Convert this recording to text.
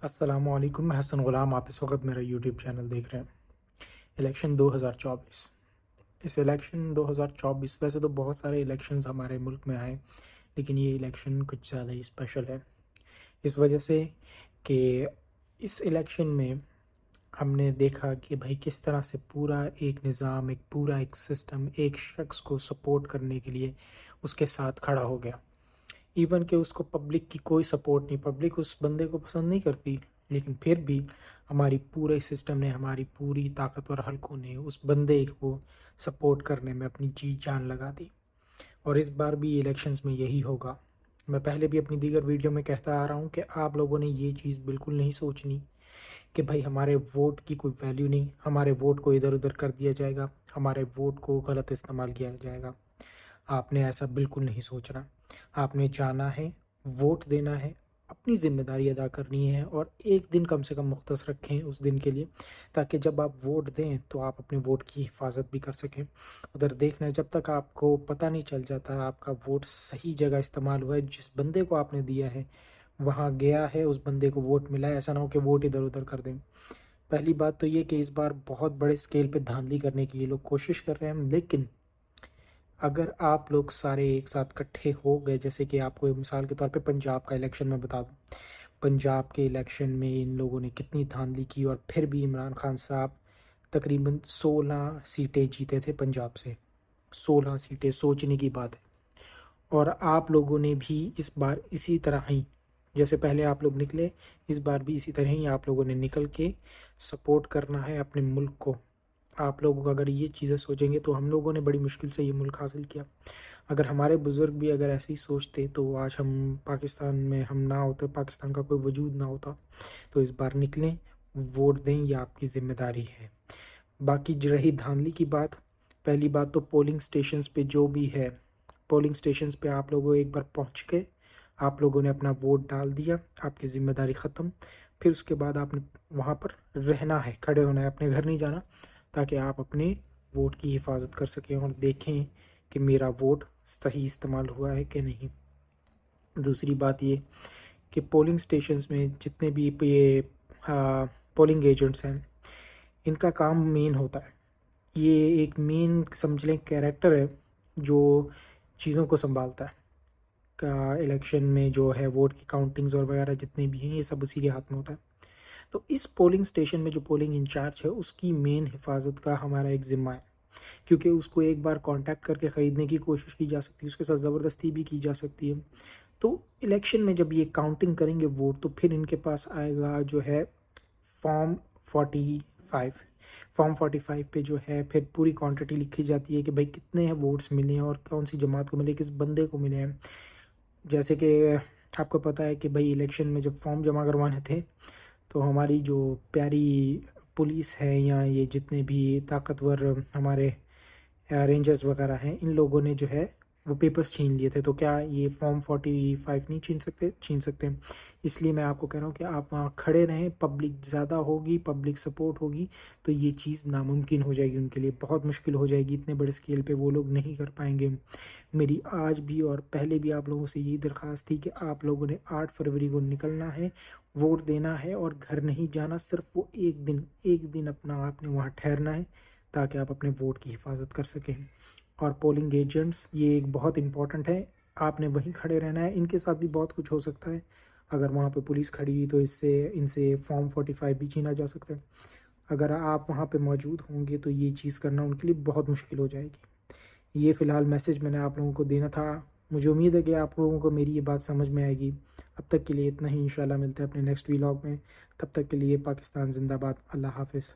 السلام علیکم، میں حسن غلام، آپ اس وقت میرا یوٹیوب چینل دیکھ رہے ہیں۔ الیکشن 2024، اس الیکشن 2024 ویسے تو بہت سارے الیکشنز ہمارے ملک میں آئے، لیکن یہ الیکشن کچھ زیادہ ہی اسپیشل ہے اس وجہ سے کہ اس الیکشن میں ہم نے دیکھا کہ بھائی کس طرح سے پورا ایک نظام، پورا ایک سسٹم ایک شخص کو سپورٹ کرنے کے لیے اس کے ساتھ کھڑا ہو گیا۔ ایون کہ اس کو پبلک کی کوئی سپورٹ نہیں، پبلک اس بندے کو پسند نہیں کرتی، لیکن پھر بھی ہماری پورے سسٹم نے، ہماری پوری طاقتور حلقوں نے اس بندے کو سپورٹ کرنے میں اپنی جی جان لگا دی۔ اور اس بار بھی الیکشنز میں یہی ہوگا۔ میں پہلے بھی اپنی دیگر ویڈیو میں کہتا آ رہا ہوں کہ آپ لوگوں نے یہ چیز بالکل نہیں سوچنی کہ بھائی ہمارے ووٹ کی کوئی ویلیو نہیں، ہمارے ووٹ کو ادھر ادھر کر دیا جائے گا، ہمارے ووٹ کو غلط استعمال کیا جائے گا۔ آپ نے ایسا بالکل نہیں سوچنا۔ آپ نے جانا ہے، ووٹ دینا ہے، اپنی ذمہ داری ادا کرنی ہے، اور ایک دن کم سے کم مختص رکھیں اس دن کے لیے، تاکہ جب آپ ووٹ دیں تو آپ اپنے ووٹ کی حفاظت بھی کر سکیں۔ ادھر دیکھنا ہے، جب تک آپ کو پتہ نہیں چل جاتا آپ کا ووٹ صحیح جگہ استعمال ہوا ہے، جس بندے کو آپ نے دیا ہے وہاں گیا ہے، اس بندے کو ووٹ ملا ہے، ایسا نہ ہو کہ ووٹ ادھر ادھر کر دیں۔ پہلی بات تو یہ کہ اس بار بہت بڑے اسکیل پہ دھاندلی کرنے کی یہ لوگ کوشش کر رہے ہیں، لیکن اگر آپ لوگ سارے ایک ساتھ کٹھے ہو گئے، جیسے کہ آپ کو مثال کے طور پہ پنجاب کا الیکشن میں بتا دوں، پنجاب کے الیکشن میں ان لوگوں نے کتنی دھاندلی کی، اور پھر بھی عمران خان صاحب تقریباً 16 سیٹیں جیتے تھے پنجاب سے۔ 16 سیٹیں سوچنے کی بات ہے۔ اور آپ لوگوں نے بھی اس بار اسی طرح ہی، جیسے پہلے آپ لوگ نکلے، اس بار بھی اسی طرح ہی آپ لوگوں نے نکل کے سپورٹ کرنا ہے اپنے ملک کو۔ آپ لوگ اگر یہ چیزیں سوچیں گے تو ہم لوگوں نے بڑی مشکل سے یہ ملک حاصل کیا۔ اگر ہمارے بزرگ بھی اگر ایسے ہی سوچتے تو آج ہم پاکستان میں ہم نہ ہوتے، پاکستان کا کوئی وجود نہ ہوتا۔ تو اس بار نکلیں، ووٹ دیں، یہ آپ کی ذمہ داری ہے۔ باقی رہی دھاندلی کی بات، پہلی بات تو پولنگ سٹیشنز پہ جو بھی ہے، پولنگ سٹیشنز پہ آپ لوگوں ایک بار پہنچ کے آپ لوگوں نے اپنا ووٹ ڈال دیا، آپ کی ذمہ داری ختم۔ پھر اس کے بعد آپ نے وہاں پر رہنا ہے، کھڑے ہونا ہے، اپنے گھر نہیں جانا، تاکہ آپ اپنے ووٹ کی حفاظت کر سکیں اور دیکھیں کہ میرا ووٹ صحیح استعمال ہوا ہے کہ نہیں۔ دوسری بات یہ کہ پولنگ سٹیشنز میں جتنے بھی یہ پولنگ ایجنٹس ہیں، ان کا کام مین ہوتا ہے، یہ ایک مین سمجھ لیں کیریکٹر ہے جو چیزوں کو سنبھالتا ہے۔ الیکشن میں جو ہے ووٹ کی کاؤنٹنگز اور وغیرہ جتنے بھی ہیں، یہ سب اسی کے ہاتھ میں ہوتا ہے۔ تو اس پولنگ سٹیشن میں جو پولنگ انچارج ہے، اس کی مین حفاظت کا ہمارا ایک ذمہ ہے، کیونکہ اس کو ایک بار کانٹیکٹ کر کے خریدنے کی کوشش کی جا سکتی ہے، اس کے ساتھ زبردستی بھی کی جا سکتی ہے۔ تو الیکشن میں جب یہ کاؤنٹنگ کریں گے ووٹ، تو پھر ان کے پاس آئے گا جو ہے فارم 45۔ فارم 45 پہ جو ہے پھر پوری کوانٹٹی لکھی جاتی ہے کہ بھائی کتنے ہیں ووٹس ملے ہیں، اور کون سی جماعت کو ملے، کس بندے کو ملے ہیں۔ جیسے کہ آپ کو پتہ ہے کہ بھائی الیکشن میں جب فارم جمع کروانے تھے، تو ہماری جو پیاری پولیس ہے یا یہ جتنے بھی طاقتور ہمارے رینجرز وغیرہ ہیں، ان لوگوں نے جو ہے وہ پیپرز چھین لیے تھے۔ تو کیا یہ فارم 45 نہیں چھین سکتے؟ اس لیے میں آپ کو کہہ رہا ہوں کہ آپ وہاں کھڑے رہیں، پبلک زیادہ ہوگی، پبلک سپورٹ ہوگی، تو یہ چیز ناممکن ہو جائے گی، ان کے لیے بہت مشکل ہو جائے گی، اتنے بڑے اسکیل پہ وہ لوگ نہیں کر پائیں گے۔ میری آج بھی اور پہلے بھی آپ لوگوں سے یہی درخواست تھی کہ آپ لوگوں نے 8 فروری کو نکلنا ہے، ووٹ دینا ہے، اور گھر نہیں جانا، صرف وہ ایک دن اپنا آپ نے وہاں ٹھہرنا ہے، تاکہ آپ اپنے ووٹ کی حفاظت کر سکیں۔ اور پولنگ ایجنٹس یہ ایک بہت امپورٹنٹ ہے، آپ نے وہیں کھڑے رہنا ہے۔ ان کے ساتھ بھی بہت کچھ ہو سکتا ہے، اگر وہاں پہ پولیس کھڑی ہوئی تو ان سے فارم 45 بھی چھینا جا سکتا ہے۔ اگر آپ وہاں پہ موجود ہوں گے تو یہ چیز کرنا ان کے لیے بہت مشکل ہو جائے گی۔ یہ فی الحال میسج میں نے آپ لوگوں کو دینا تھا۔ مجھے امید ہے کہ آپ لوگوں کو میری یہ بات سمجھ میں آئے گی۔ اب تک کے لیے اتنا ہی، انشاءاللہ ملتے ہیں اپنے نیکسٹ ویلاگ میں۔ تب تک کے لیے پاکستان زندہ باد، اللہ حافظ۔